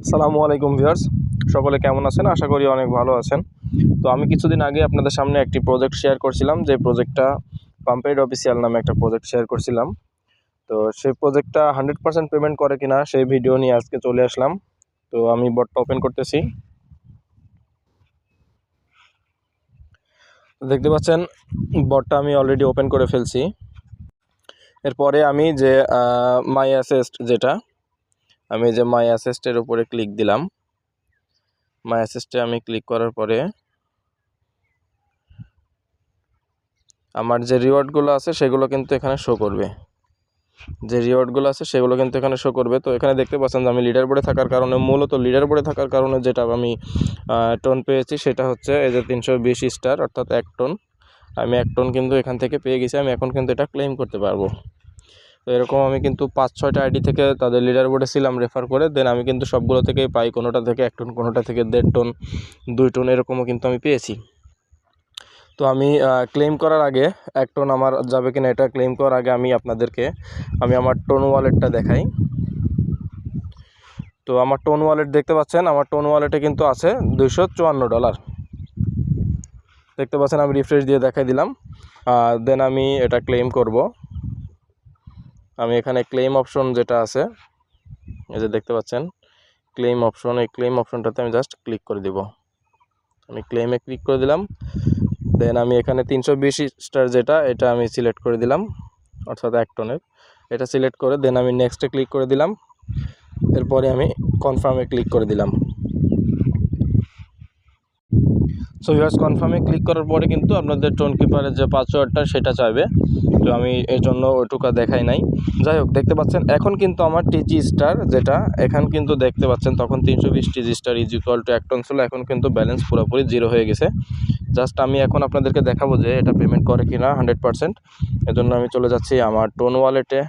আসসালামু আলাইকুম ভিউয়ার্স, সকলে কেমন আছেন? আশা করি অনেক ভালো আছেন। তো আমি কিছুদিন আগে আপনাদের সামনে একটি প্রজেক্ট শেয়ার করছিলাম, যে প্রজেক্টটা পাম্পেড অফিসিয়াল নামে একটা প্রজেক্ট শেয়ার করছিলাম। তো সেই প্রজেক্টটা 100% পেমেন্ট করে কিনা সেই ভিডিও নিয়ে আজকে চলে আসলাম। তো আমি বটটা ওপেন করতেছি। দেখতে পাচ্ছেন বটটা আমি অলরেডি ওপেন করে ফেলছি। এরপরে আমি যে মাই অ্যাসেস্ট মাই অ্যাসেস্টের উপরে ক্লিক দিলাম। মাই অ্যাসেস্টে আমি ক্লিক করার পরে আমার যে রিওয়ার্ডগুলো আছে সেগুলো কিন্তু এখানে শো করবে। তো এখানে দেখতে পাচ্ছেন যে আমি লিডার বোর্ডে থাকার কারণে, যেটা আমি টোন পেয়েছি সেটা হচ্ছে এই যে 320 স্টার, অর্থাৎ 1 টোন। আমি 1 টোন কিন্তু এখান থেকে পেয়ে গেছি। আমি এখন কিন্তু এটা ক্লেম করতে পারবো। তো এরকম আমি কিন্তু 5-6টা আইডি থেকে তাদের লিডার বোর্ডে ছিলাম রেফার করে, দেন আমি কিন্তু সবগুলো থেকেই পাই। কোনোটা থেকে 1 টোন, কোনোটা থেকে 1.5 টোন, 2 টোন, এরকমও কিন্তু আমি পেয়েছি। তো আমি ক্লেম করার আগে 1 টোন আমার যাবে কিনা এটা ক্লেম করার আগে আমি আপনাদেরকে আমার টোন ওয়ালেটটা দেখাই। তো আমার টোন ওয়ালেট দেখতে পাচ্ছেন, আমার টোন ওয়ালেটে কিন্তু আছে $254। দেখতে পাচ্ছেন, আমি রিফ্রেশ দিয়ে দেখাই দিলাম। দেন আমি এটা ক্লেম করব। আমি এখানে ক্লেম অপশন যেটা আছে, এই যে দেখতে পাচ্ছেন ক্লেম অপশন, এই ক্লেম অপশনটাতে আমি জাস্ট ক্লিক করে দিব। আমি ক্লেমে ক্লিক করে দিলাম। দেন আমি এখানে 320 স্টার এটা আমি সিলেক্ট করে দিলাম, অর্থাৎ 1 টোনের। এটা সিলেক্ট করে দেন আমি নেক্সটে ক্লিক করে দিলাম। এরপরে আমি কনফার্মে ক্লিক করে দিলাম। সো ভিউয়ার্স, কনফার্মে ক্লিক করার পরে কিন্তু আপনাদের টোন কিপারের যে পাসওয়ার্ডটা সেটা চাইবে। তো আমি এর জন্য ওইটুকু দেখাই নাই। যাই হোক, দেখতে পাচ্ছেন এখন কিন্তু আমার টিজি স্টার এখন কিন্তু দেখতে পাচ্ছেন, তখন 320 টিজি star is equal to 1 tone ছিল। এখন কিন্তু ব্যালেন্স পুরোপুরি 0 হয়ে গেছে। জাস্ট আমি এখন আপনাদেরকে দেখাবো যে এটা পেমেন্ট করে কিনা 100%। এজন্য আমি চলে যাচ্ছি আমার টোন ওয়ালেটে।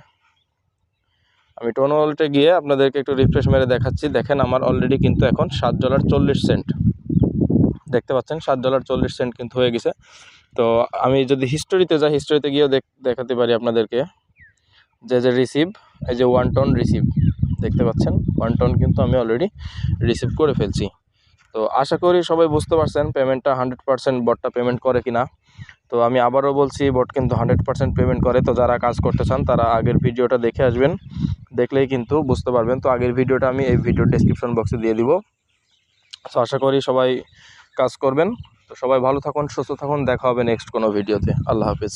আমি টোন ওয়ালেটে গিয়ে আপনাদেরকে একটু রিফ্রেশ মেরে দেখাচ্ছি। দেখেন আমার অলরেডি কিন্তু এখন $7.40 দেখতে পাচ্ছেন, $7.40 কিন্তু হয়ে গেছে। তো আমি যদি হিস্টোরিতে গিয়েও দেখাতে পারি আপনাদেরকে যে রিসিভ, এই যে 1 টোন রিসিভ দেখতে পাচ্ছেন, 1 টোন কিন্তু আমি অলরেডি রিসিভ করে ফেলছি। তো আশা করি সবাই বুঝতে পারছেন পেমেন্টটা 100% বটটা পেমেন্ট করে কিনা। তো আমি আবারও বলছি, বট কিন্তু 100% পেমেন্ট করে। তো যারা কাজ করতে চান তারা আগের ভিডিওটা দেখে আসবেন, দেখলেই কিন্তু বুঝতে পারবেন। তো আগের ভিডিওটা আমি এই ভিডিওর ডেসক্রিপশন বক্সে দিয়ে দিব। তো আশা করি সবাই কাজ করবেন। তো সবাই ভালো থাকুন, সুস্থ থাকুন, দেখা হবে নেক্সট কোনো ভিডিওতে। আল্লাহ হাফিজ।